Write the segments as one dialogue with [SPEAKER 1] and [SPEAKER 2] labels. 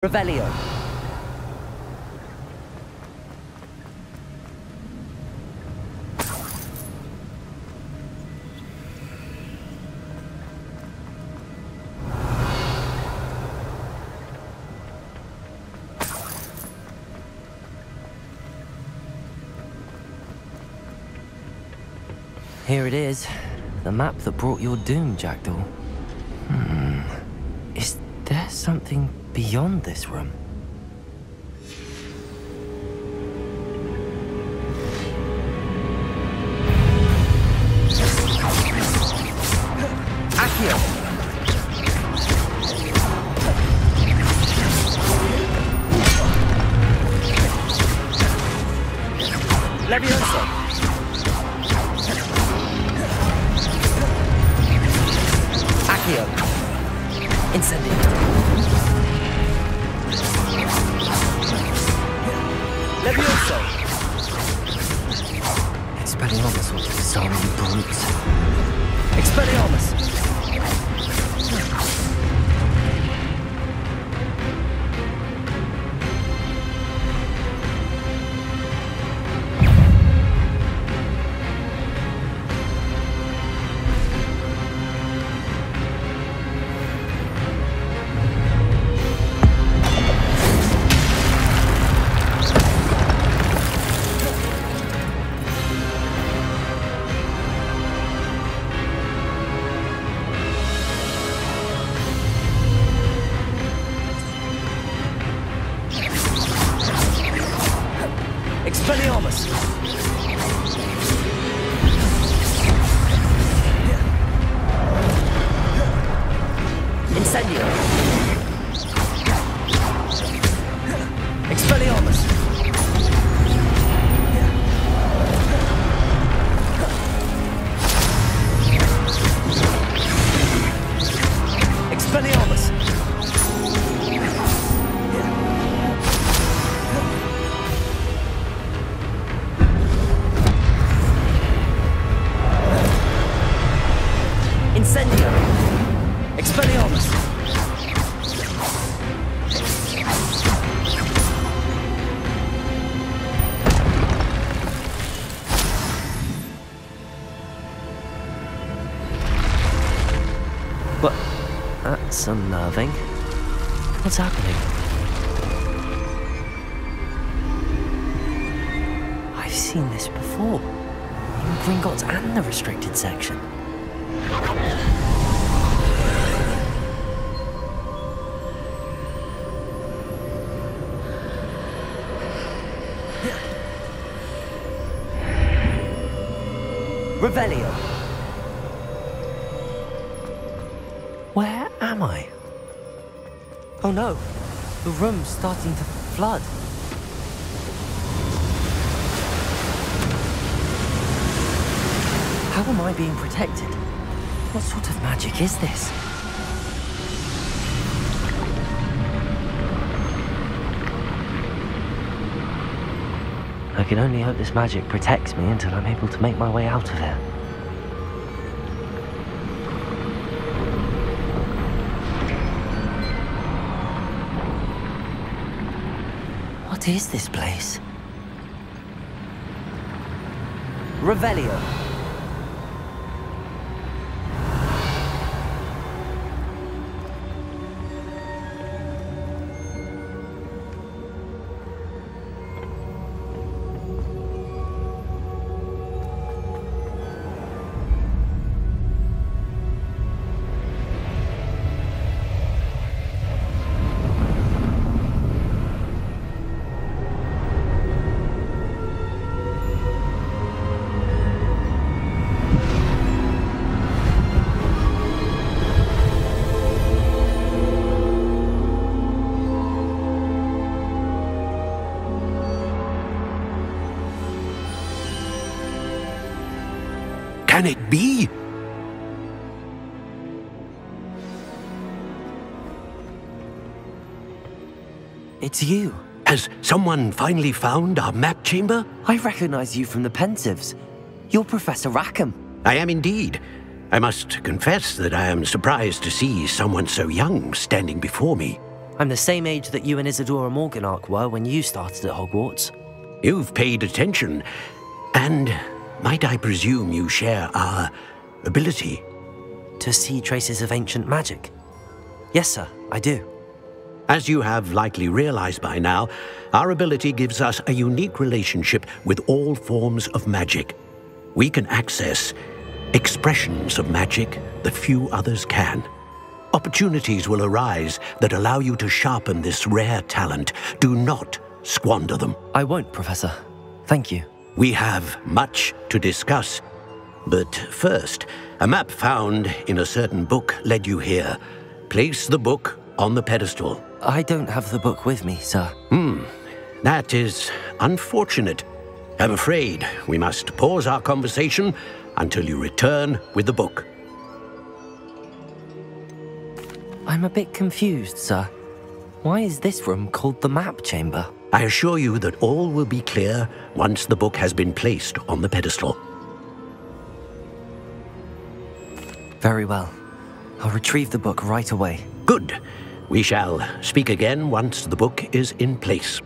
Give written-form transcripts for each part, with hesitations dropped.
[SPEAKER 1] Revelio.
[SPEAKER 2] Here it is. The map that brought your doom, Jackdaw. Is there something beyond this room?
[SPEAKER 1] Accio! Levioso! Accio! Incendio! Levioso!
[SPEAKER 2] Expelliarmus will disarm you brutes.
[SPEAKER 1] Expelliarmus! Expelliarmus! Incendio! Expelliarmus! Expelliarmus! Incendio! Expelliarmus!
[SPEAKER 2] But that's unnerving. What's happening? I've seen this before. In Gringotts and the restricted section.
[SPEAKER 1] Revelio.
[SPEAKER 2] Where am I? Oh no, the room's starting to flood. How am I being protected? What sort of magic is this? I can only hope this magic protects me until I'm able to make my way out of here. What is this place?
[SPEAKER 1] Revelio.
[SPEAKER 3] Can it be?
[SPEAKER 2] It's you.
[SPEAKER 3] Has someone finally found our map chamber?
[SPEAKER 2] I recognize you from the Pensives. You're Professor Rackham.
[SPEAKER 3] I am indeed. I must confess that I am surprised to see someone so young standing before me.
[SPEAKER 2] I'm the same age that you and Isadora Morganach were when you started at Hogwarts.
[SPEAKER 3] You've paid attention, and might I presume you share our ability?
[SPEAKER 2] To see traces of ancient magic? Yes, sir, I do.
[SPEAKER 3] As you have likely realized by now, our ability gives us a unique relationship with all forms of magic. We can access expressions of magic that few others can. Opportunities will arise that allow you to sharpen this rare talent. Do not squander them.
[SPEAKER 2] I won't, Professor. Thank you.
[SPEAKER 3] We have much to discuss. But first, a map found in a certain book led you here. Place the book on the pedestal.
[SPEAKER 2] I don't have the book with me, sir.
[SPEAKER 3] That is unfortunate. I'm afraid we must pause our conversation until you return with the book.
[SPEAKER 2] I'm a bit confused, sir. Why is this room called the map chamber?
[SPEAKER 3] I assure you that all will be clear once the book has been placed on the pedestal.
[SPEAKER 2] Very well. I'll retrieve the book right away.
[SPEAKER 3] Good. We shall speak again once the book is in place.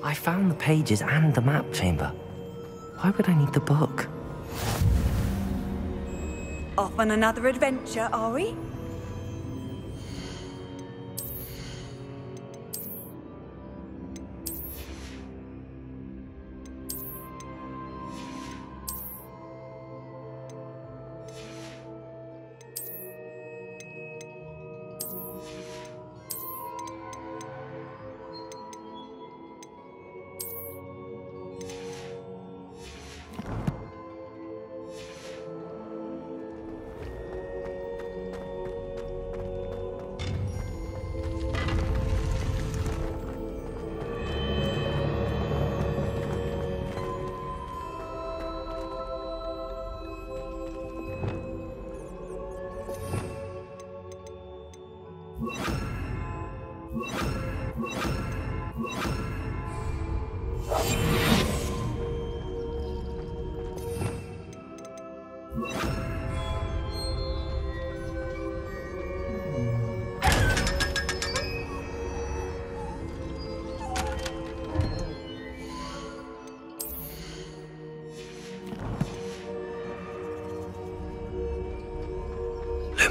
[SPEAKER 2] I found the pages and the map chamber. Why would I need the book?
[SPEAKER 4] Off on another adventure, are we?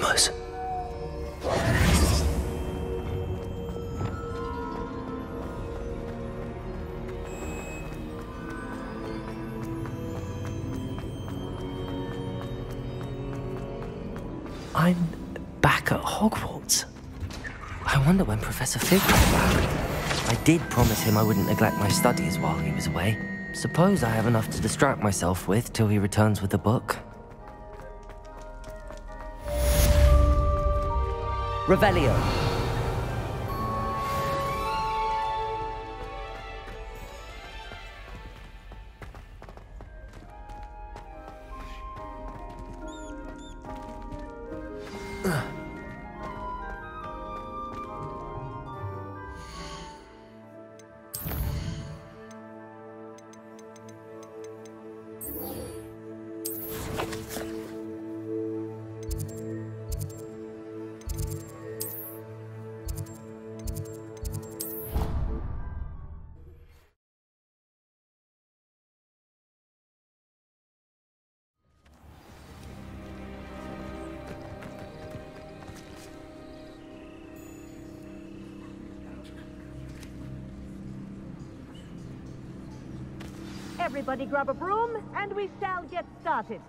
[SPEAKER 2] Expelliarmus. I'm back at Hogwarts. I wonder when Professor Fig comes back. I did promise him I wouldn't neglect my studies while he was away. Suppose I have enough to distract myself with till he returns with the book.
[SPEAKER 1] Revelio.
[SPEAKER 5] Everybody grab a broom, and we shall get started.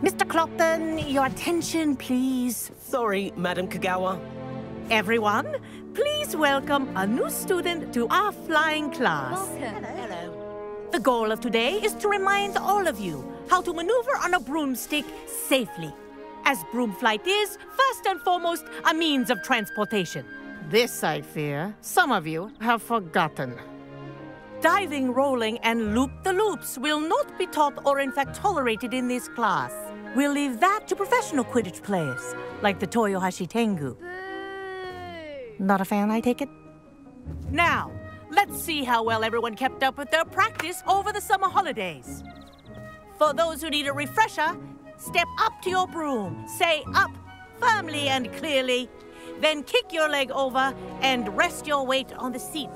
[SPEAKER 5] Mr. Clopton, your attention, please.
[SPEAKER 6] Sorry, Madam Kagawa.
[SPEAKER 5] Everyone, please welcome a new student to our flying class.
[SPEAKER 4] Welcome.
[SPEAKER 6] Hello.
[SPEAKER 5] The goal of today is to remind all of you how to maneuver on a broomstick safely, as broom flight is, first and foremost, a means of transportation.
[SPEAKER 7] This, I fear, some of you have forgotten.
[SPEAKER 5] Diving, rolling, and loop-the-loops will not be taught or in fact tolerated in this class. We'll leave that to professional Quidditch players, like the Toyohashi Tengu. Not a fan, I take it? Now, let's see how well everyone kept up with their practice over the summer holidays. For those who need a refresher, step up to your broom, say up firmly and clearly, then kick your leg over and rest your weight on the seat.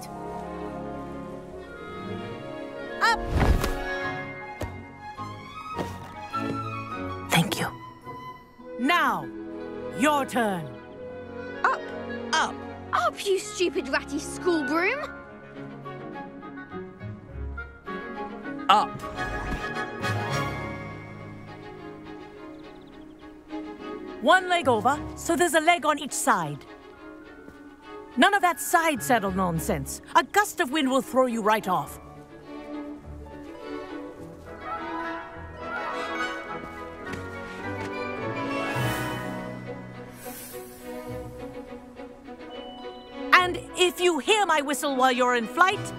[SPEAKER 5] Up! Thank you. Now, your turn.
[SPEAKER 4] Up.
[SPEAKER 6] Up.
[SPEAKER 4] Up, you stupid ratty school broom.
[SPEAKER 1] Up.
[SPEAKER 5] One leg over, so there's a leg on each side. None of that side saddle nonsense. A gust of wind will throw you right off. And if you hear my whistle while you're in flight,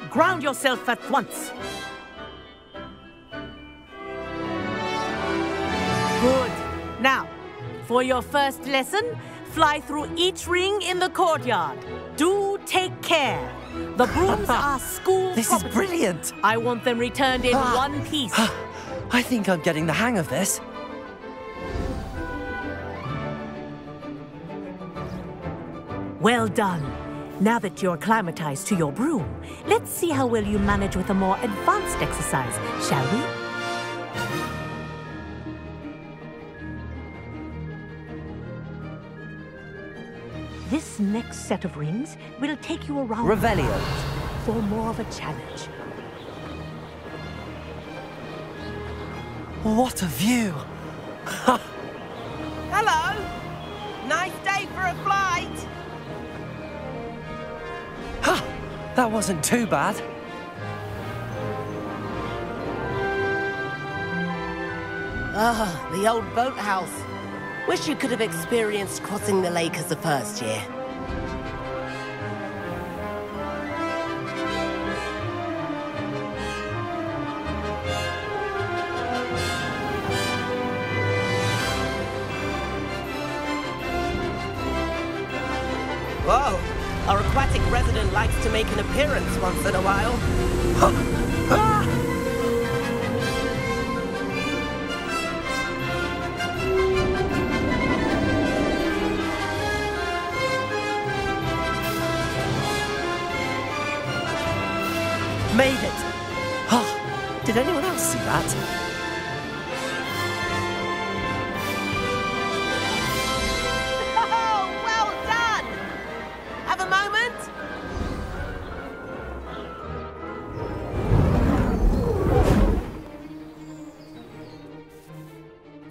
[SPEAKER 5] ground yourself at once. Good. Now, for your first lesson, fly through each ring in the courtyard. Do take care. The brooms are school
[SPEAKER 1] This
[SPEAKER 5] property.
[SPEAKER 1] is brilliant.
[SPEAKER 5] I want them returned in one piece.
[SPEAKER 1] I think I'm getting the hang of this.
[SPEAKER 5] Well done. Now that you're acclimatized to your broom, let's see how well you manage with a more advanced exercise, shall we? This next set of rings will take you around
[SPEAKER 1] Revelio.
[SPEAKER 5] for more of a challenge.
[SPEAKER 1] What a view.
[SPEAKER 6] Hello. Nice day for a flight.
[SPEAKER 1] That wasn't too bad.
[SPEAKER 6] Ah, the old boathouse. Wish you could have experienced crossing the lake as a first year. Whoa, our aquatic resident likes to make an appearance once in a while.
[SPEAKER 1] Made it. Did anyone else see that? that.
[SPEAKER 6] Oh, well done! Have a moment?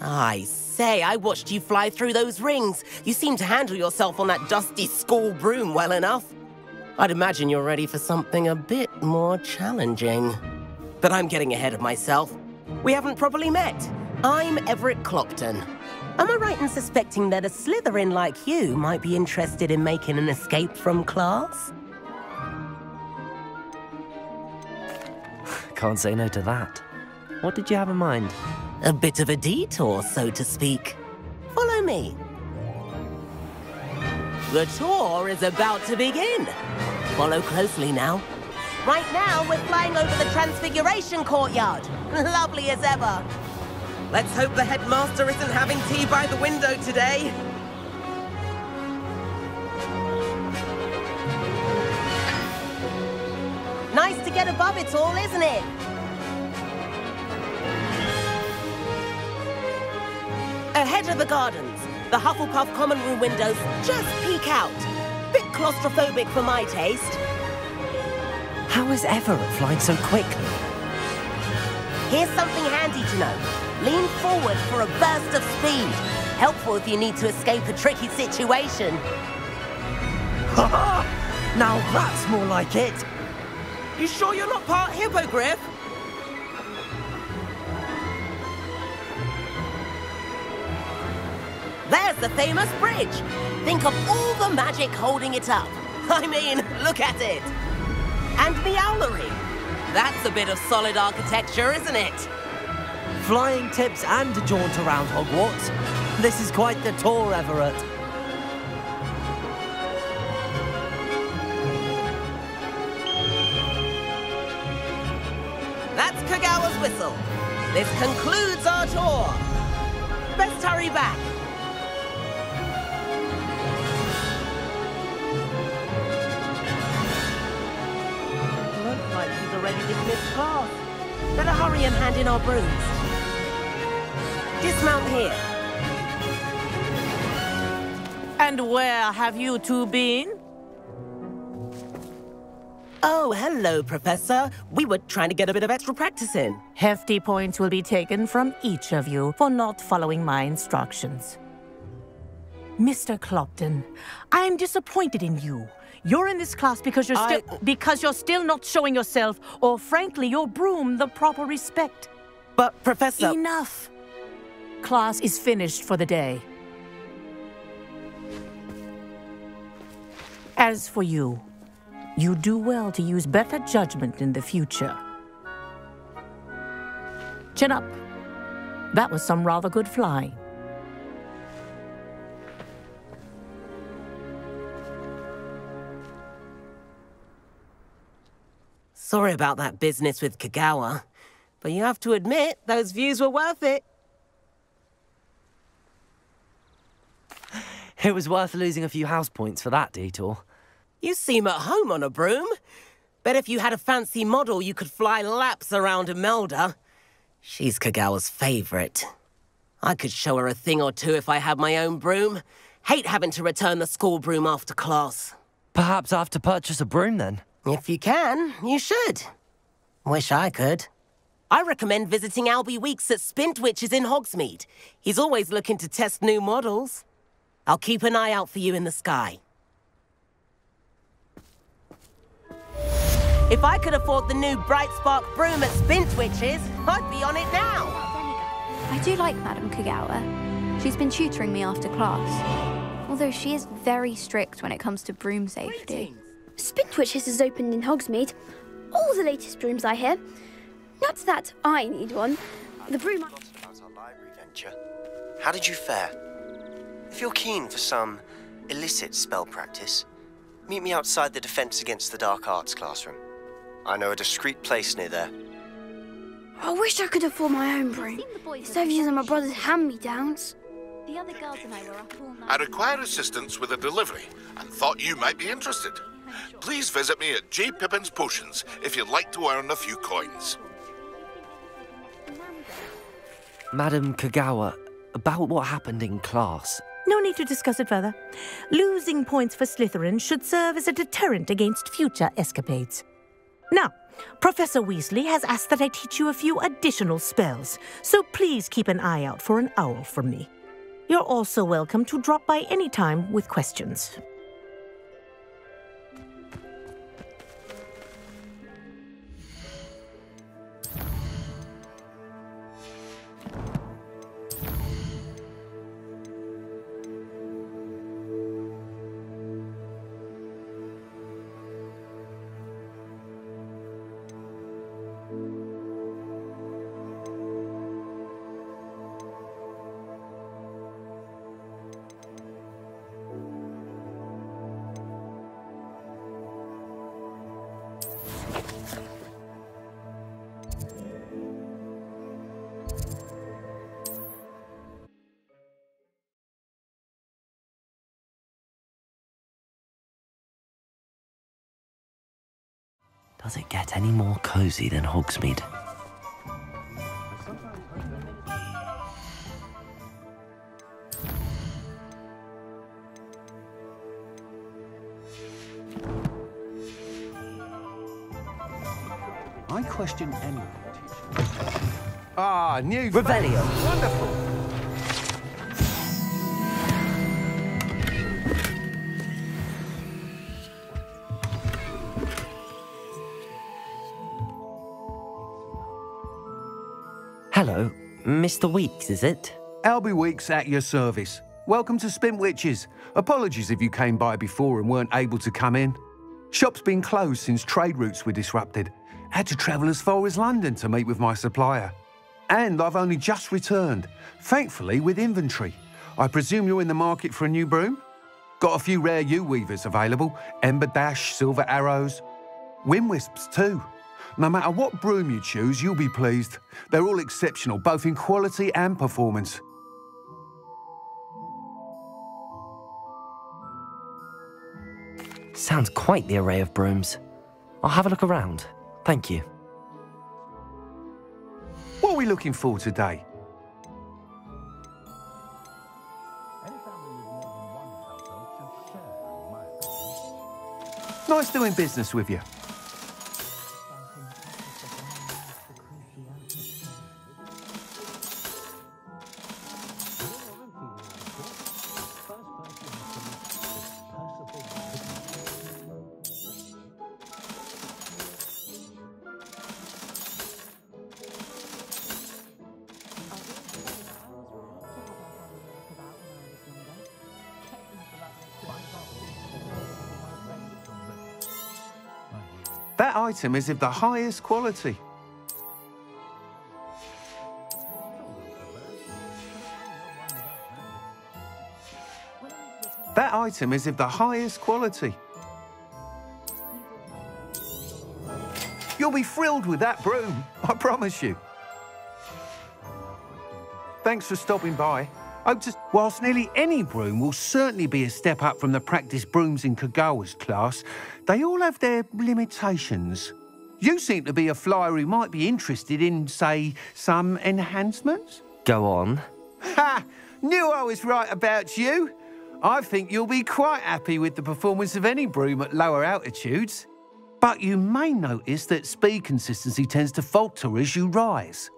[SPEAKER 6] I say, I watched you fly through those rings. You seem to handle yourself on that dusty school broom well enough. I'd imagine you're ready for something a bit more challenging. But I'm getting ahead of myself. We haven't properly met. I'm Everett Clopton. Am I right in suspecting that a Slytherin like you might be interested in making an escape from class?
[SPEAKER 2] Can't say no to that. What did you have in mind?
[SPEAKER 6] A bit of a detour, so to speak. Follow me. The tour is about to begin. Follow closely now. Right now, we're flying over the Transfiguration Courtyard. Lovely as ever. Let's hope the headmaster isn't having tea by the window today. Nice to get above it all, isn't it? Ahead of the gardens, the Hufflepuff common room windows just peek out. Bit claustrophobic for my taste.
[SPEAKER 2] How is Everett flying so quickly?
[SPEAKER 6] Here's something handy to know. Lean forward for a burst of speed. Helpful if you need to escape a tricky situation.
[SPEAKER 1] Now that's more like it.
[SPEAKER 6] You sure you're not part hippogriff? There's the famous bridge. Think of all the magic holding it up. I mean, look at it. And the owlery. That's a bit of solid architecture, isn't it?
[SPEAKER 1] Flying tips and a jaunt around Hogwarts. This is quite the tour, Everett.
[SPEAKER 6] That's Kagawa's whistle. This concludes our tour. Best hurry back. Looks like he's already dismissed class. Better hurry and hand in our brooms. Dismount here.
[SPEAKER 5] And where have you two been?
[SPEAKER 6] Oh, hello, Professor. We were trying to get a bit of extra practice in.
[SPEAKER 5] Hefty points will be taken from each of you for not following my instructions. Mr. Clopton, I am disappointed in you. You're in this class because you're still not showing yourself, or frankly, your broom, the proper respect.
[SPEAKER 6] But, Professor...
[SPEAKER 5] Enough. Class is finished for the day. As for you, you do well to use better judgment in the future. Chin up. That was some rather good flying.
[SPEAKER 6] Sorry about that business with Kagawa, but you have to admit, those views were worth it.
[SPEAKER 2] It was worth losing a few house points for that detour.
[SPEAKER 6] You seem at home on a broom. Bet if you had a fancy model, you could fly laps around Imelda. She's Kagawa's favorite. I could show her a thing or two if I had my own broom. Hate having to return the school broom after class.
[SPEAKER 1] Perhaps I have to purchase a broom then.
[SPEAKER 6] If you can, you should. Wish I could. I recommend visiting Albie Weeks at Spintwitches in Hogsmeade. He's always looking to test new models. I'll keep an eye out for you in the sky. If I could afford the new Bright Spark broom at Spintwitches, I'd be on it now.
[SPEAKER 4] I do like Madam Kagawa. She's been tutoring me after class. Although she is very strict when it comes to broom safety.
[SPEAKER 8] Spintwitches is opened in Hogsmeade. All the latest brooms, I hear. Not that I need one. The broom...
[SPEAKER 9] About our library venture. How did you fare? If you're keen for some illicit spell practice, meet me outside the Defense Against the Dark Arts classroom. I know a discreet place near there.
[SPEAKER 8] I wish I could afford my own broom. Instead of using my brother's hand-me-downs.
[SPEAKER 4] The other girls and I were up all night.
[SPEAKER 10] I require assistance with a delivery and thought you might be interested. Please visit me at J. Pippin's Potions if you'd like to earn a few coins.
[SPEAKER 2] Madam Kagawa, about what happened in class.
[SPEAKER 5] No need to discuss it further. Losing points for Slytherin should serve as a deterrent against future escapades. Now, Professor Weasley has asked that I teach you a few additional spells, so please keep an eye out for an owl from me. You're also welcome to drop by any time with questions.
[SPEAKER 2] Does it get any more cozy than Hogsmeade?
[SPEAKER 11] I question any teacher. Ah, new
[SPEAKER 2] Revelio.
[SPEAKER 11] Wonderful.
[SPEAKER 2] Hello, Mr. Weeks, is it?
[SPEAKER 11] Albie Weeks at your service. Welcome to Spintwitches. Apologies if you came by before and weren't able to come in. Shop's been closed since trade routes were disrupted. Had to travel as far as London to meet with my supplier. And I've only just returned, thankfully with inventory. I presume you're in the market for a new broom? Got a few rare U-weavers available. Ember Dash, Silver Arrows. Windwisps too. No matter what broom you choose, you'll be pleased. They're all exceptional, both in quality and performance.
[SPEAKER 2] Sounds quite the array of brooms. I'll have a look around. Thank you.
[SPEAKER 11] What are we looking for today? Nice doing business with you. That item is of the highest quality. That item is of the highest quality. You'll be thrilled with that broom, I promise you. Thanks for stopping by. Whilst nearly any broom will certainly be a step up from the practice brooms in Kagawa's class, they all have their limitations. You seem to be a flyer who might be interested in, say, some enhancements?
[SPEAKER 2] Go on.
[SPEAKER 11] Ha! Knew I was right about you. I think you'll be quite happy with the performance of any broom at lower altitudes. But you may notice that speed consistency tends to falter as you rise.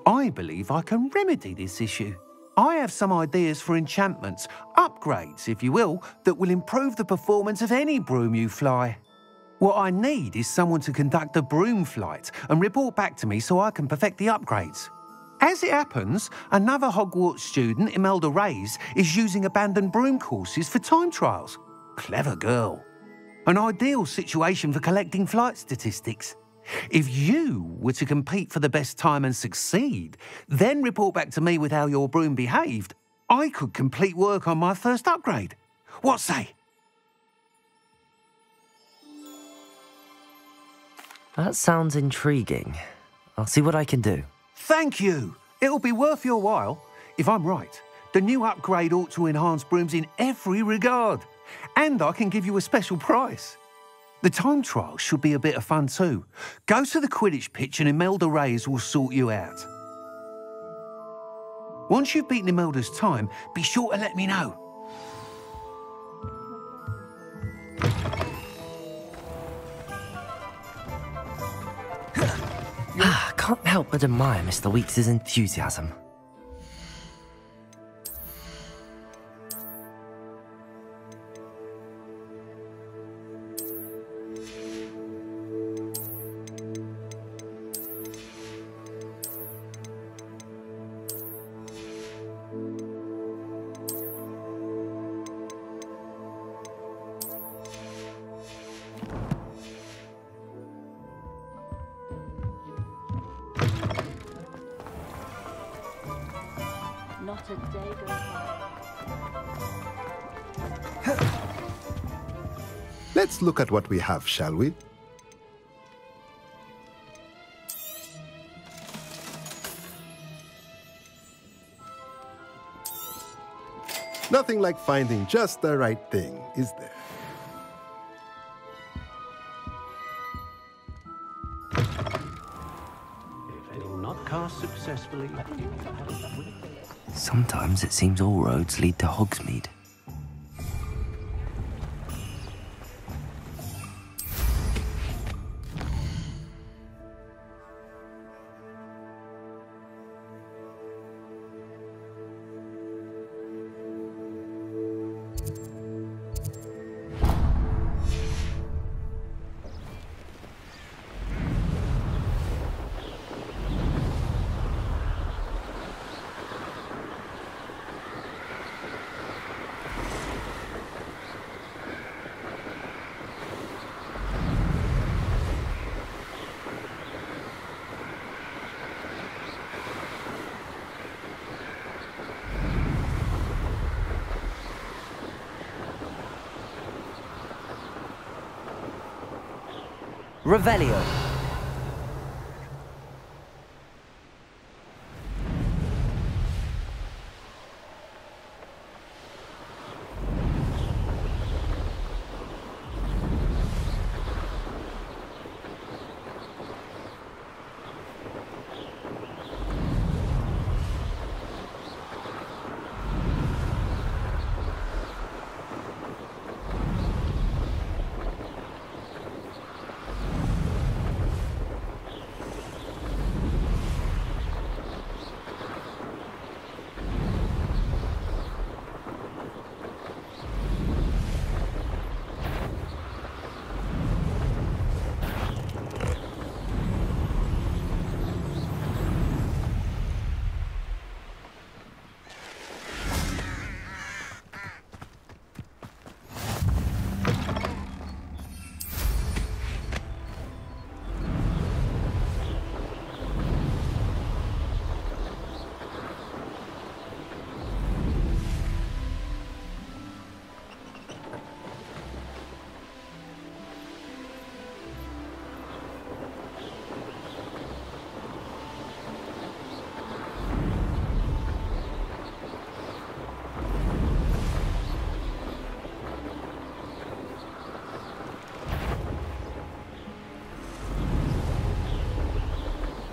[SPEAKER 11] I believe I can remedy this issue. I have some ideas for enchantments, upgrades, if you will, that will improve the performance of any broom you fly. What I need is someone to conduct a broom flight and report back to me so I can perfect the upgrades. As it happens, another Hogwarts student, Imelda Reyes, is using abandoned broom courses for time trials. Clever girl. An ideal situation for collecting flight statistics. If you were to compete for the best time and succeed, then report back to me with how your broom behaved, I could complete work on my first upgrade. What say?
[SPEAKER 2] That sounds intriguing. I'll see what I can do.
[SPEAKER 11] Thank you. It'll be worth your while. If I'm right, the new upgrade ought to enhance brooms in every regard. And I can give you a special price. The time trial should be a bit of fun too. Go to the Quidditch pitch and Imelda Reyes will sort you out. Once you've beaten Imelda's time, be sure to let me know.
[SPEAKER 2] I can't help but admire Mr. Weeks' enthusiasm.
[SPEAKER 12] Not a day goes by.
[SPEAKER 13] Let's look at what we have, shall we? Nothing like finding just the right thing, is there?
[SPEAKER 3] If it will not cast successfully...
[SPEAKER 2] Sometimes it seems all roads lead to Hogsmeade.
[SPEAKER 1] Revelio.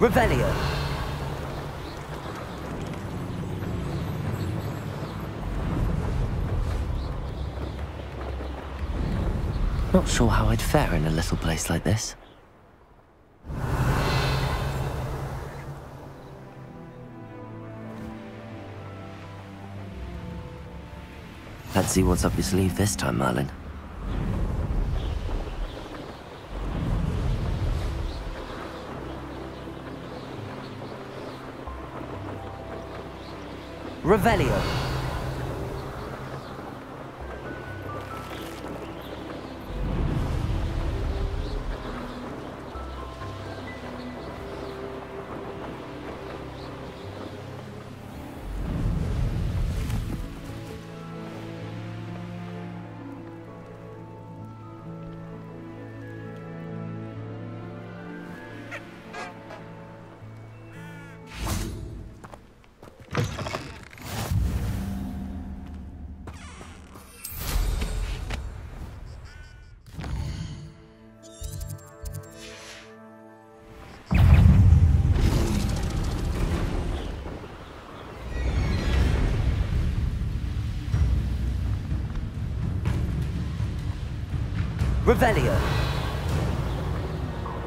[SPEAKER 1] Revelio.
[SPEAKER 2] Not sure how I'd fare in a little place like this. Let's see what's up your sleeve this time, Merlin.
[SPEAKER 1] Revelio. Revelio.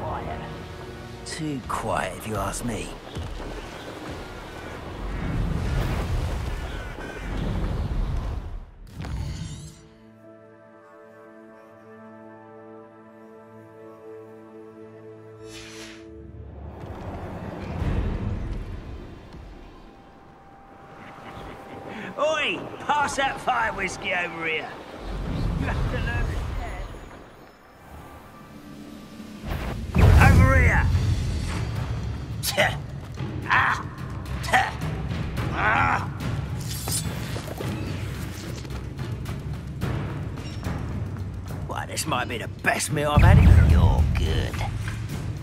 [SPEAKER 14] Quiet. Too quiet, if you ask me. Oi! Pass that fire whiskey over here. You have to learn to stand. Over here! Why, this might be the best meal I've had in. You're good.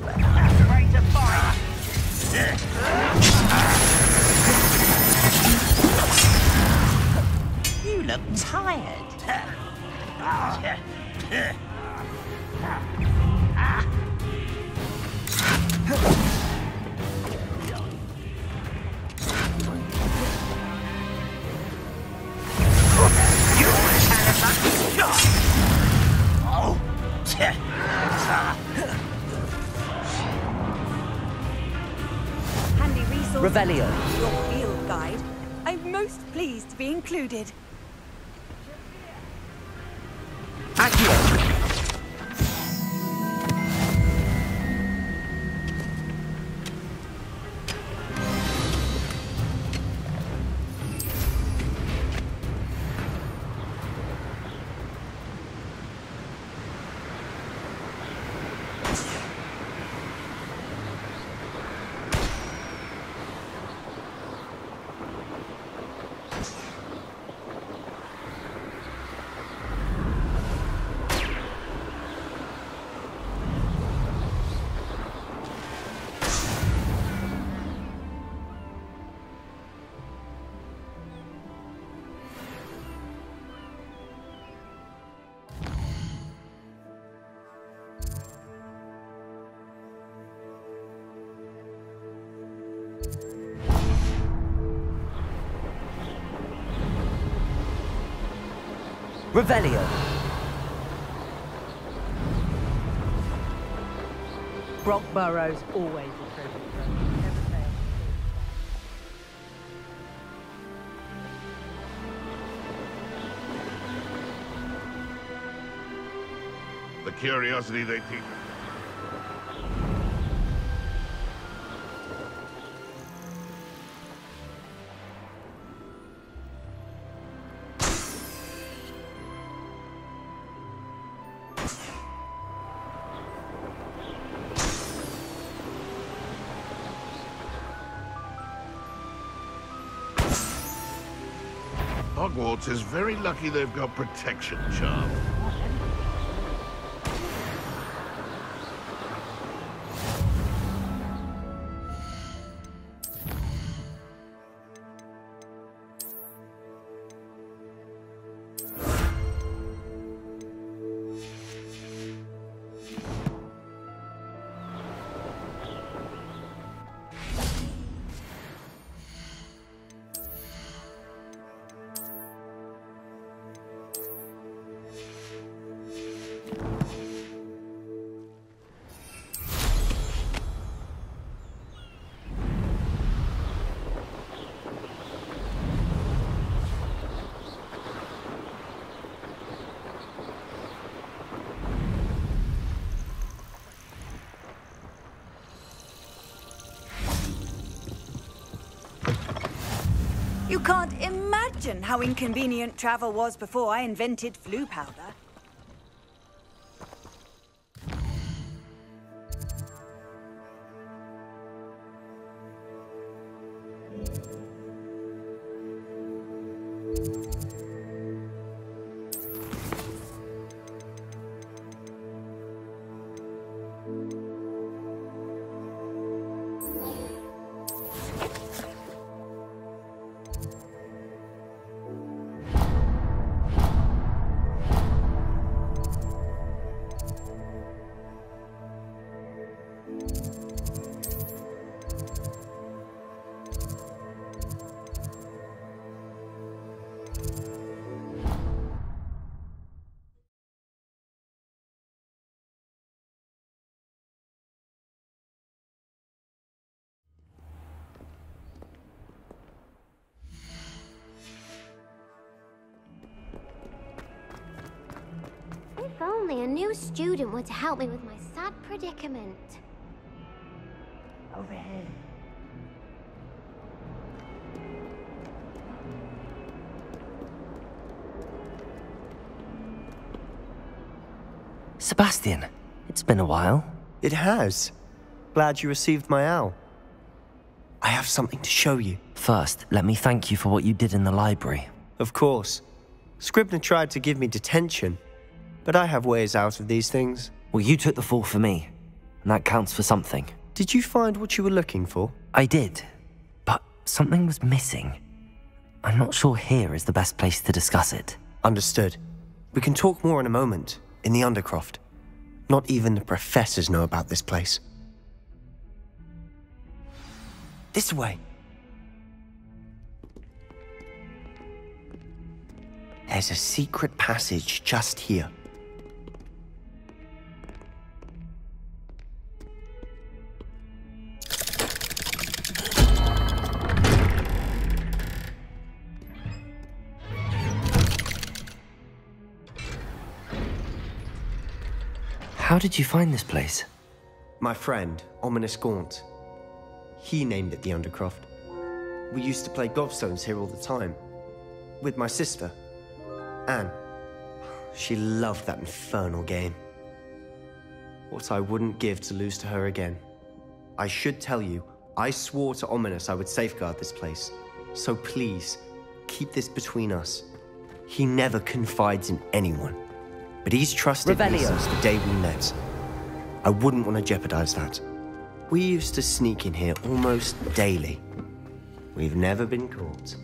[SPEAKER 14] But I'm not afraid to fight. You look tired.
[SPEAKER 15] Handy resource.
[SPEAKER 1] Revelio.
[SPEAKER 15] Your field guide. I'm most pleased to be included.
[SPEAKER 1] Accio. Revelio.
[SPEAKER 5] Brock Burrow's always a treasure trove. Never fails.
[SPEAKER 10] The curiosity they teach us. Hogwarts is very lucky they've got protection charm.
[SPEAKER 15] You can't imagine how inconvenient travel was before I invented flu powder.
[SPEAKER 16] only a new student were to help me with my sad predicament.
[SPEAKER 14] Over here.
[SPEAKER 2] Sebastian, it's been a while.
[SPEAKER 9] It has. Glad you received my owl. I have something to show you.
[SPEAKER 2] First, let me thank you for what you did in the library.
[SPEAKER 9] Of course. Scribner tried to give me detention, but I have ways out of these things.
[SPEAKER 2] Well, you took the fall for me, and that counts for something.
[SPEAKER 9] Did you find what you were looking for?
[SPEAKER 2] I did, but something was missing. I'm not sure here is the best place to discuss it.
[SPEAKER 9] Understood. We can talk more in a moment, in the Undercroft. Not even the professors know about this place. This way. There's a secret passage just here.
[SPEAKER 2] How did you find this place?
[SPEAKER 9] My friend, Ominous Gaunt. He named it the Undercroft. We used to play gobstones here all the time. With my sister, Anne. She loved that infernal game. What I wouldn't give to lose to her again. I should tell you, I swore to Ominous I would safeguard this place. So please, keep this between us. He never confides in anyone. But he's trusted me since the day we met. I wouldn't want to jeopardize that. We used to sneak in here almost daily. We've never been caught.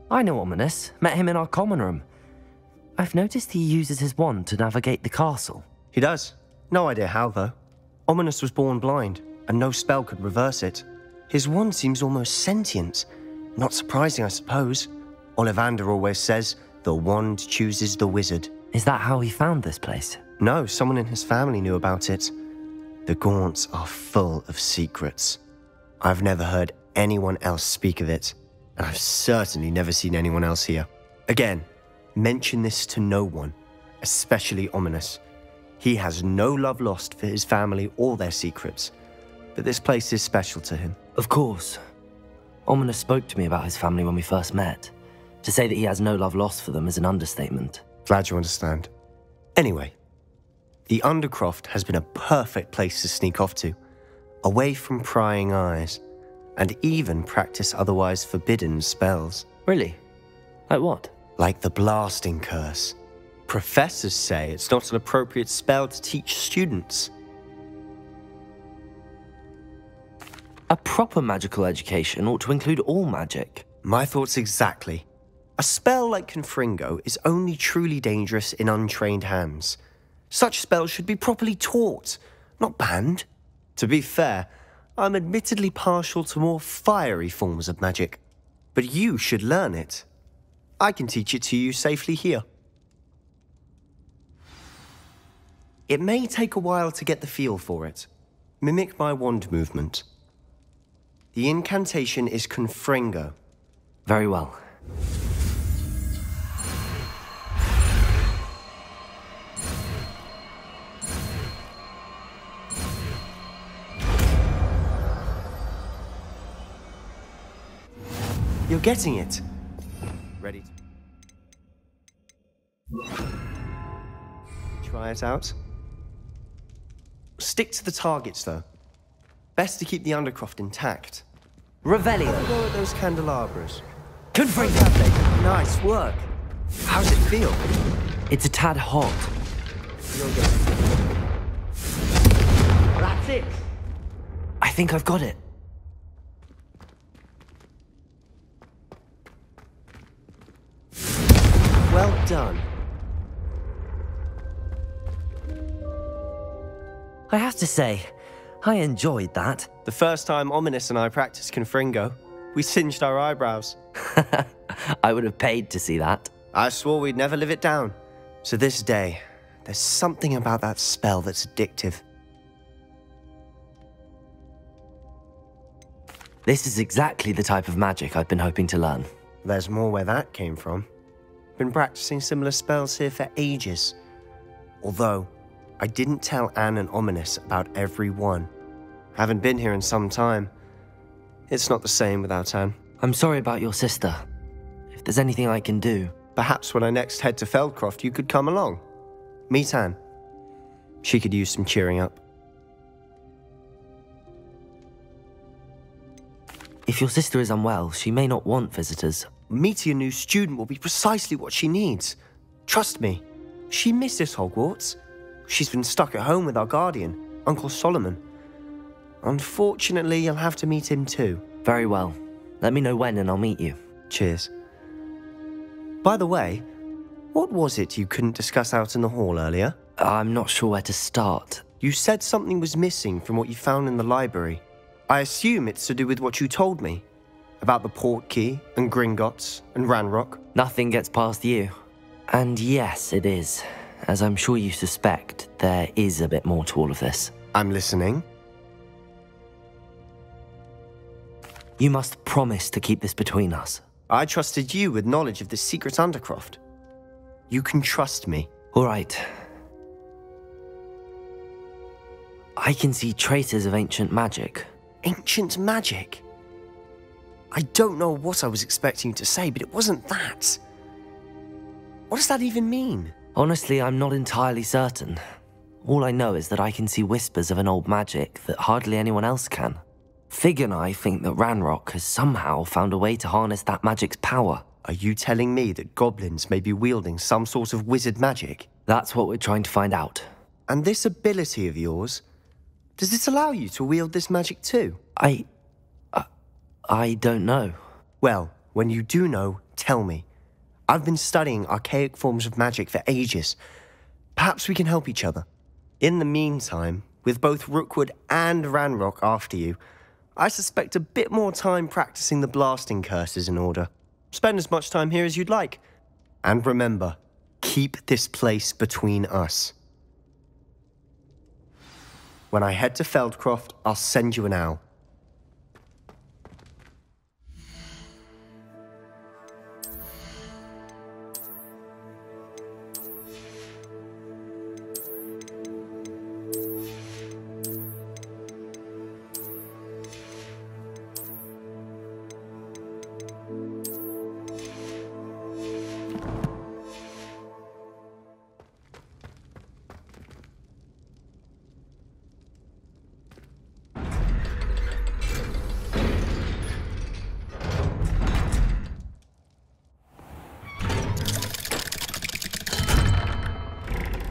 [SPEAKER 2] I know Ominous. Met him in our common room. I've noticed he uses his wand to navigate the castle.
[SPEAKER 9] He does. No idea how, though. Ominous was born blind, and no spell could reverse it. His wand seems almost sentient. Not surprising, I suppose. Ollivander always says, the wand chooses the wizard.
[SPEAKER 2] Is that how he found this place?
[SPEAKER 9] No, someone in his family knew about it. The Gaunts are full of secrets. I've never heard anyone else speak of it, and I've certainly never seen anyone else here. Again, mention this to no one, especially Ominous. He has no love lost for his family or their secrets, but this place is special to him.
[SPEAKER 2] Of course. Ominous spoke to me about his family when we first met. To say that he has no love lost for them is an understatement.
[SPEAKER 9] Glad you understand. Anyway, the Undercroft has been a perfect place to sneak off to, away from prying eyes, and even practice otherwise forbidden spells.
[SPEAKER 2] Really? Like what?
[SPEAKER 9] Like the blasting curse. Professors say it's not an appropriate spell to teach students.
[SPEAKER 2] A proper magical education ought to include all magic.
[SPEAKER 9] My thoughts exactly. A spell like Confringo is only truly dangerous in untrained hands. Such spells should be properly taught, not banned. To be fair, I'm admittedly partial to more fiery forms of magic. But you should learn it. I can teach it to you safely here. It may take a while to get the feel for it. Mimic my wand movement. The incantation is Confringo.
[SPEAKER 2] Very well.
[SPEAKER 9] You're getting it. Ready to... Try it out. Stick to the targets, though. Best to keep the Undercroft intact.
[SPEAKER 2] Revelio.
[SPEAKER 9] Go at those candelabras.
[SPEAKER 2] Confringo.
[SPEAKER 9] Nice work. How's it feel?
[SPEAKER 2] It's a tad hot.
[SPEAKER 9] You'll get it.
[SPEAKER 14] That's it.
[SPEAKER 2] I think I've got it.
[SPEAKER 9] Well done.
[SPEAKER 2] I have to say, I enjoyed that.
[SPEAKER 9] The first time Ominous and I practiced Confringo, we singed our eyebrows.
[SPEAKER 2] I would have paid to see that.
[SPEAKER 9] I swore we'd never live it down. To this day, there's something about that spell that's addictive.
[SPEAKER 2] This is exactly the type of magic I've been hoping to learn.
[SPEAKER 9] There's more where that came from. Been practicing similar spells here for ages. Although, I didn't tell Anne and Ominous about every one. Haven't been here in some time. It's not the same without Anne.
[SPEAKER 2] I'm sorry about your sister. If there's anything I can do...
[SPEAKER 9] Perhaps when I next head to Feldcroft, you could come along. Meet Anne. She could use some cheering up.
[SPEAKER 2] If your sister is unwell, she may not want visitors.
[SPEAKER 9] Meeting a new student will be precisely what she needs. Trust me. She misses Hogwarts. She's been stuck at home with our guardian, Uncle Solomon. Unfortunately, you'll have to meet him too.
[SPEAKER 2] Very well. Let me know when and I'll meet you.
[SPEAKER 9] Cheers. By the way, what was it you couldn't discuss out in the hall earlier?
[SPEAKER 2] I'm not sure where to start.
[SPEAKER 9] You said something was missing from what you found in the library. I assume it's to do with what you told me. About the Portkey and Gringotts and Ranrock.
[SPEAKER 2] Nothing gets past you. And yes, it is. As I'm sure you suspect, there is a bit more to all of this.
[SPEAKER 9] I'm listening.
[SPEAKER 2] You must promise to keep this between us.
[SPEAKER 9] I trusted you with knowledge of this secret Undercroft. You can trust me.
[SPEAKER 2] All right. I can see traces of ancient magic.
[SPEAKER 9] Ancient magic? I don't know what I was expecting you to say, but it wasn't that. What does that even mean?
[SPEAKER 2] Honestly, I'm not entirely certain. All I know is that I can see whispers of an old magic that hardly anyone else can. Fig and I think that Ranrock has somehow found a way to harness that magic's power.
[SPEAKER 9] Are you telling me that goblins may be wielding some sort of wizard magic?
[SPEAKER 2] That's what we're trying to find out.
[SPEAKER 9] And this ability of yours, does it allow you to wield this magic too?
[SPEAKER 2] I don't know.
[SPEAKER 9] Well, when you do know, tell me. I've been studying archaic forms of magic for ages. Perhaps we can help each other. In the meantime, with both Rookwood and Ranrock after you, I suspect a bit more time practicing the blasting curse is in order. Spend as much time here as you'd like. And remember, keep this place between us. When I head to Feldcroft, I'll send you an owl.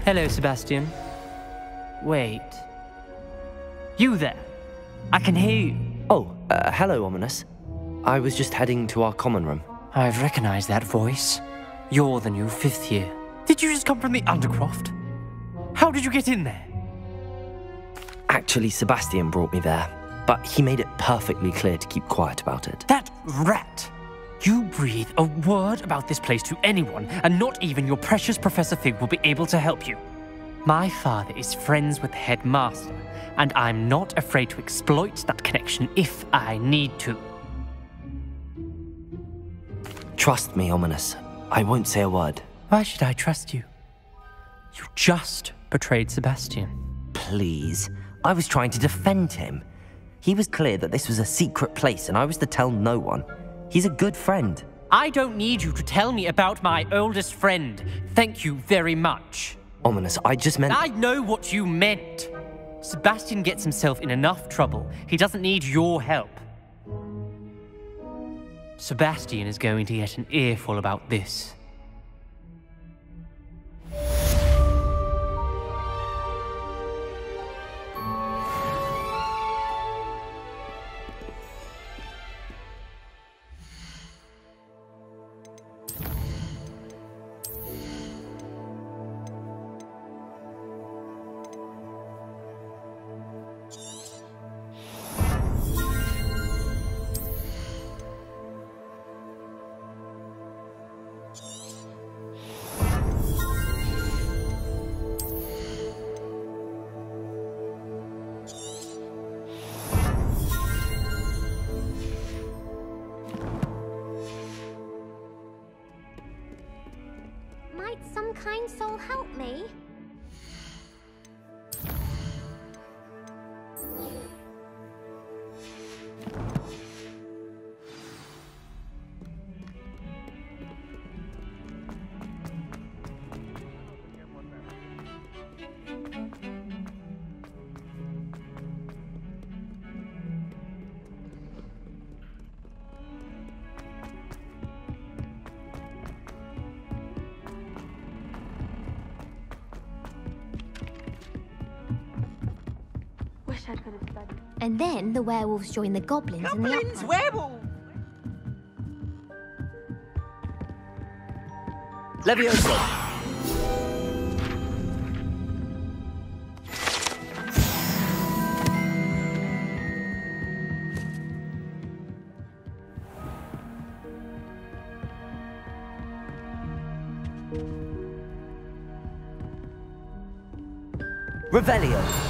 [SPEAKER 17] Hello, Sebastian. Wait. You there? I can hear you.
[SPEAKER 2] Oh, hello, Ominous. I was just heading to our common room.
[SPEAKER 17] I've recognized that voice. You're the new 5th year. Did you just come from the Undercroft? How did you get in there?
[SPEAKER 2] Actually, Sebastian brought me there, but he made it perfectly clear to keep quiet about it.
[SPEAKER 17] That rat! You breathe a word about this place to anyone, and not even your precious Professor Fig will be able to help you. My father is friends with the headmaster, and I'm not afraid to exploit that connection if I need to.
[SPEAKER 2] Trust me, Ominous. I won't say a word.
[SPEAKER 17] Why should I trust you? You just betrayed Sebastian.
[SPEAKER 2] Please. I was trying to defend him. He was clear that this was a secret place, and I was to tell no one. He's a good friend.
[SPEAKER 17] I don't need you to tell me about my oldest friend. Thank you very much.
[SPEAKER 2] Ominous, I just meant...
[SPEAKER 17] I know what you meant. Sebastian gets himself in enough trouble. He doesn't need your help. Sebastian is going to get an earful about this.
[SPEAKER 12] I could have studied.
[SPEAKER 16] And then the werewolves join the goblins in the
[SPEAKER 15] Goblins,
[SPEAKER 16] upper.
[SPEAKER 15] werewolves!
[SPEAKER 1] Leviosa! Revelio.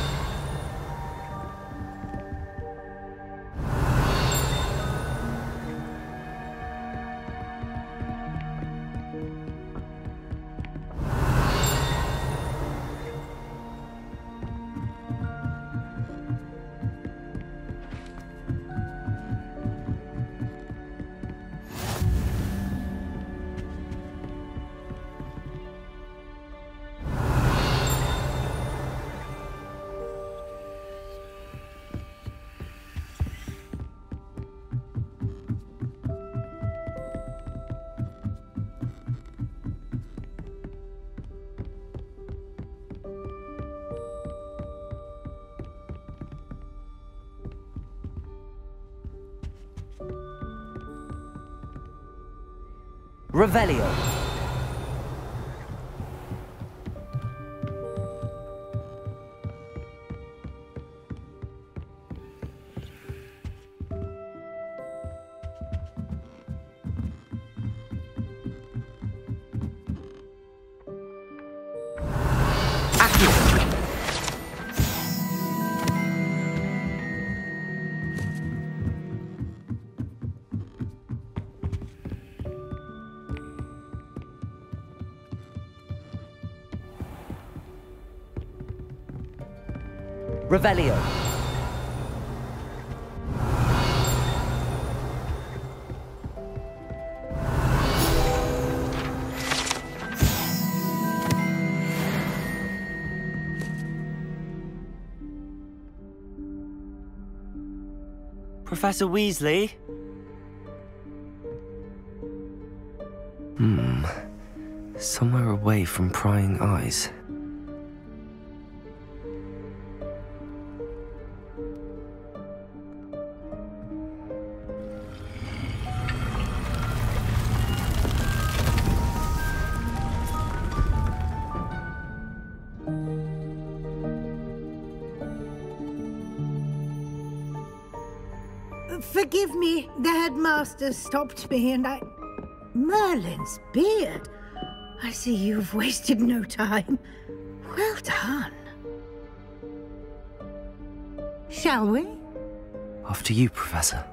[SPEAKER 1] Revelio. Revelio. Professor Weasley?
[SPEAKER 2] Somewhere away from prying eyes.
[SPEAKER 18] Forgive me, the headmaster stopped me and I... Merlin's beard. I see you've wasted no time. Well done. Shall we?
[SPEAKER 2] After you, Professor.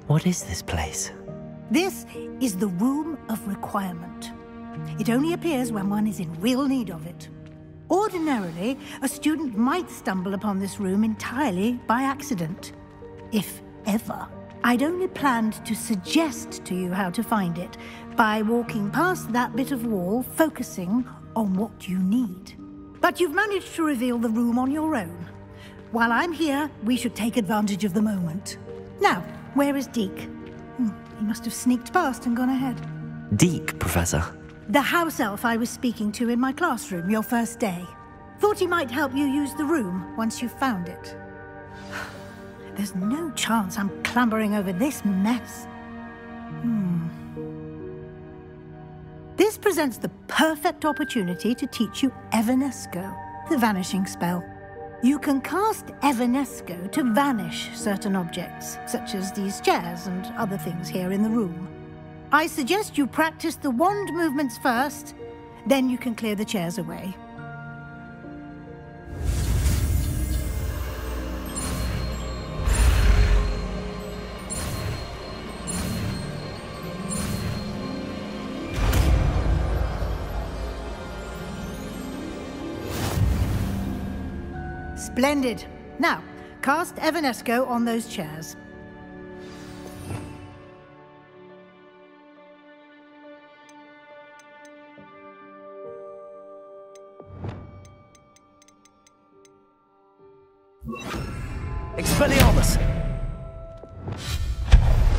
[SPEAKER 2] What is this place?
[SPEAKER 18] This is the Room of Requirement. It only appears when one is in real need of it. Ordinarily, a student might stumble upon this room entirely by accident, if ever. I'd only planned to suggest to you how to find it by walking past that bit of wall, focusing on what you need. But you've managed to reveal the room on your own. While I'm here, we should take advantage of the moment. Now, where is Deke? He must have sneaked past and gone ahead.
[SPEAKER 2] Deke, Professor.
[SPEAKER 18] The house elf I was speaking to in my classroom your first day. Thought he might help you use the room once you've found it. There's no chance I'm clambering over this mess. This presents the perfect opportunity to teach you Evanesco, the vanishing spell. You can cast Evanesco to vanish certain objects, such as these chairs and other things here in the room. I suggest you practice the wand movements first, then you can clear the chairs away. Splendid. Now, cast Evanesco on those chairs.
[SPEAKER 1] Expelliarmus!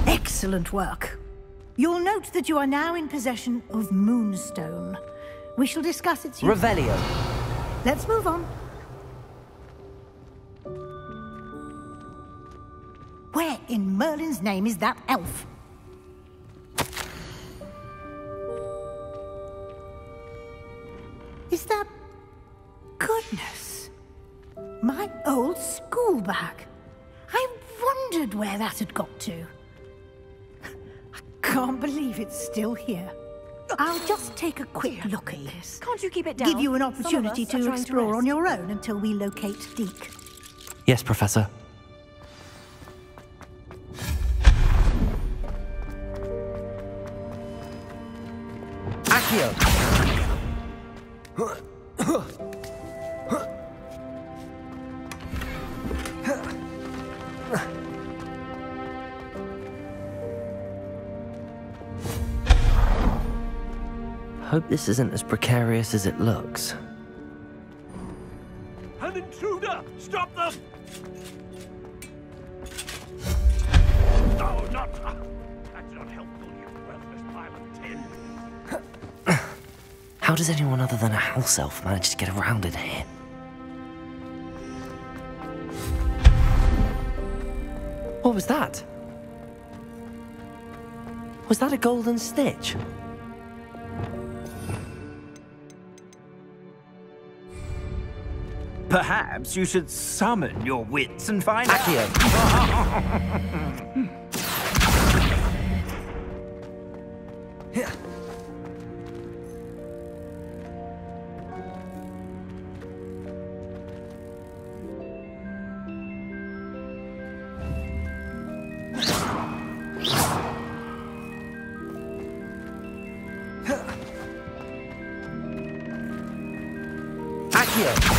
[SPEAKER 18] Excellent work. You'll note that you are now in possession of Moonstone. We shall discuss its use.
[SPEAKER 1] Revelio.
[SPEAKER 18] Let's move on. Where in Merlin's name is that elf? Is that... Goodness. My old school bag. I wondered where that had got to. I can't believe it's still here. I'll just take a quick look at this.
[SPEAKER 19] Can't you keep it down?
[SPEAKER 18] Give you an opportunity
[SPEAKER 19] Some of us are
[SPEAKER 18] to
[SPEAKER 19] trying
[SPEAKER 18] explore
[SPEAKER 19] rest.
[SPEAKER 18] on your own until we locate Deke.
[SPEAKER 2] Yes, Professor.
[SPEAKER 1] Accio!
[SPEAKER 2] Hope this isn't as precarious as it looks.
[SPEAKER 20] An intruder! Stop them! No, not... That's not helpful, you worthless pile of tin.
[SPEAKER 2] How does anyone other than a house elf manage to get around in here? What was that? Was that a golden stitch?
[SPEAKER 14] Perhaps you should summon your wits and find
[SPEAKER 1] Accio. Accio.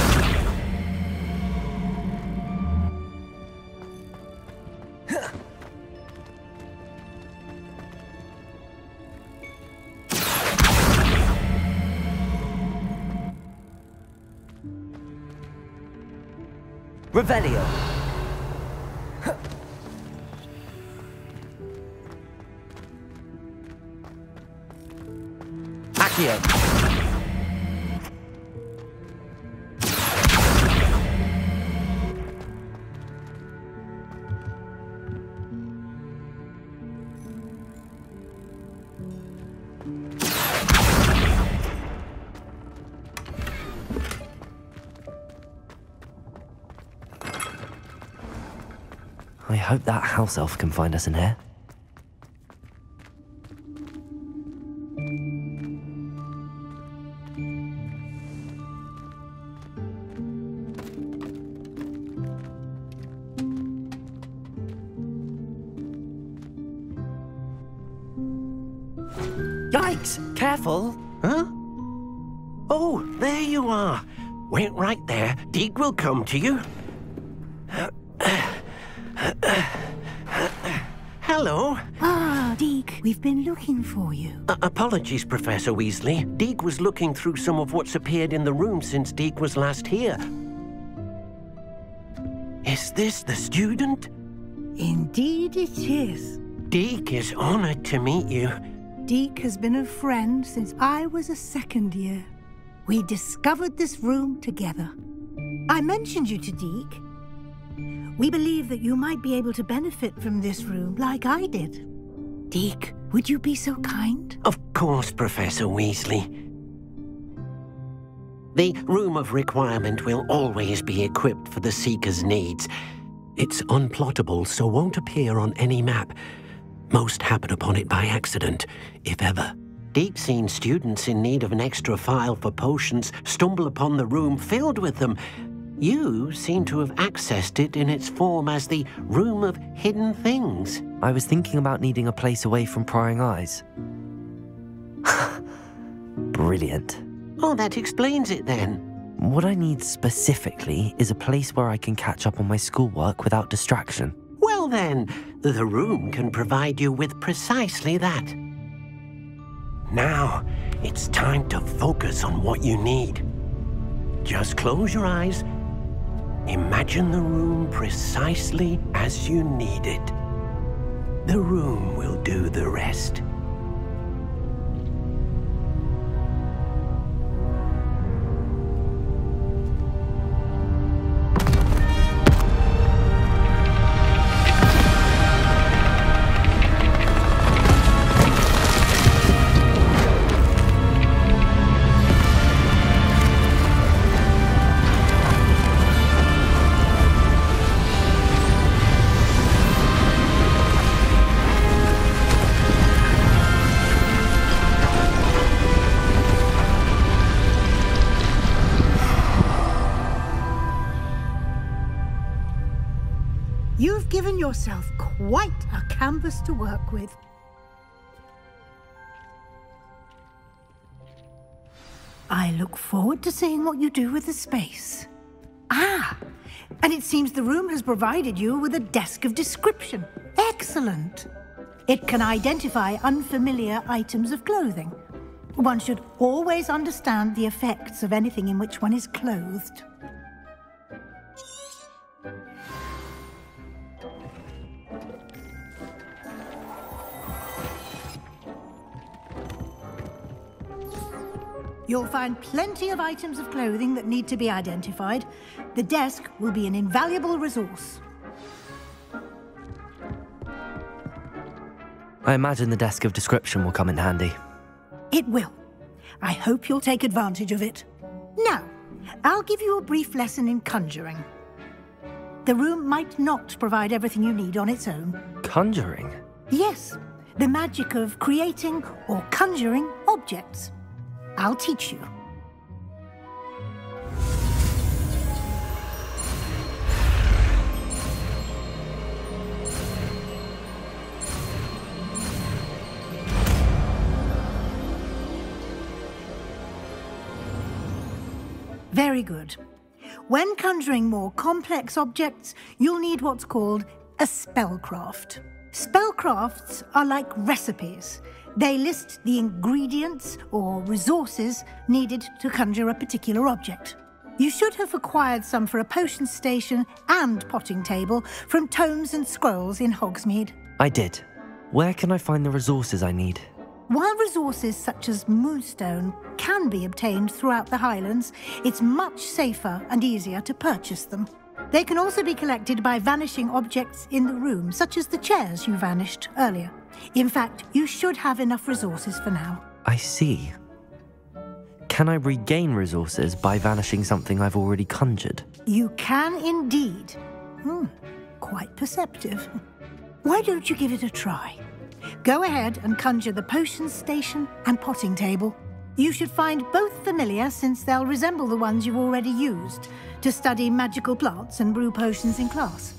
[SPEAKER 1] Revelio. Accio.
[SPEAKER 2] I hope that house elf can find us in here.
[SPEAKER 3] Yikes!
[SPEAKER 1] Careful.
[SPEAKER 3] Huh? Oh, there you are. Wait right there. Deke will come to you. Hello.
[SPEAKER 18] Ah, Deke, we've been looking for you.
[SPEAKER 3] Apologies, Professor Weasley. Deke was looking through some of what's appeared in the room since Deke was last here. Is this the student?
[SPEAKER 18] Indeed it is.
[SPEAKER 3] Deke is honored to meet you.
[SPEAKER 18] Deke has been a friend since I was a second year. We discovered this room together. I mentioned you to Deke. We believe that you might be able to benefit from this room like I did. Deke, would you be so kind?
[SPEAKER 3] Of course, Professor Weasley. The Room of Requirement will always be equipped for the Seeker's needs. It's unplottable, so won't appear on any map. Most happen upon it by accident, if ever. Deke's seen students in need of an extra file for potions stumble upon the room filled with them. You seem to have accessed it in its form as the Room of Hidden Things.
[SPEAKER 2] I was thinking about needing a place away from prying eyes. Brilliant.
[SPEAKER 3] Oh, that explains it then.
[SPEAKER 2] What I need specifically is a place where I can catch up on my schoolwork without distraction.
[SPEAKER 3] Well then, the room can provide you with precisely that. Now, it's time to focus on what you need. Just close your eyes Imagine the room precisely as you need it. The room will do the rest.
[SPEAKER 18] You've given yourself quite a canvas to work with. I look forward to seeing what you do with the space. Ah, and it seems the room has provided you with a desk of description. Excellent. It can identify unfamiliar items of clothing. One should always understand the effects of anything in which one is clothed. You'll find plenty of items of clothing that need to be identified. The desk will be an invaluable resource.
[SPEAKER 2] I imagine the desk of description will come in handy.
[SPEAKER 18] It will. I hope you'll take advantage of it. Now, I'll give you a brief lesson in conjuring. The room might not provide everything you need on its own.
[SPEAKER 2] Conjuring?
[SPEAKER 18] Yes, the magic of creating or conjuring objects. I'll teach you. Very good. When conjuring more complex objects, you'll need what's called a spellcraft. Spellcrafts are like recipes. They list the ingredients or resources needed to conjure a particular object. You should have acquired some for a potion station and potting table from tomes and scrolls in Hogsmeade.
[SPEAKER 2] I did. Where can I find the resources I need?
[SPEAKER 18] While resources such as moonstone can be obtained throughout the Highlands, it's much safer and easier to purchase them. They can also be collected by vanishing objects in the room, such as the chairs you vanished earlier. In fact, you should have enough resources for now.
[SPEAKER 2] I see. Can I regain resources by vanishing something I've already conjured?
[SPEAKER 18] You can indeed. Quite perceptive. Why don't you give it a try? Go ahead and conjure the potion station and potting table. You should find both familiar, since they'll resemble the ones you've already used to study magical plants and brew potions in class.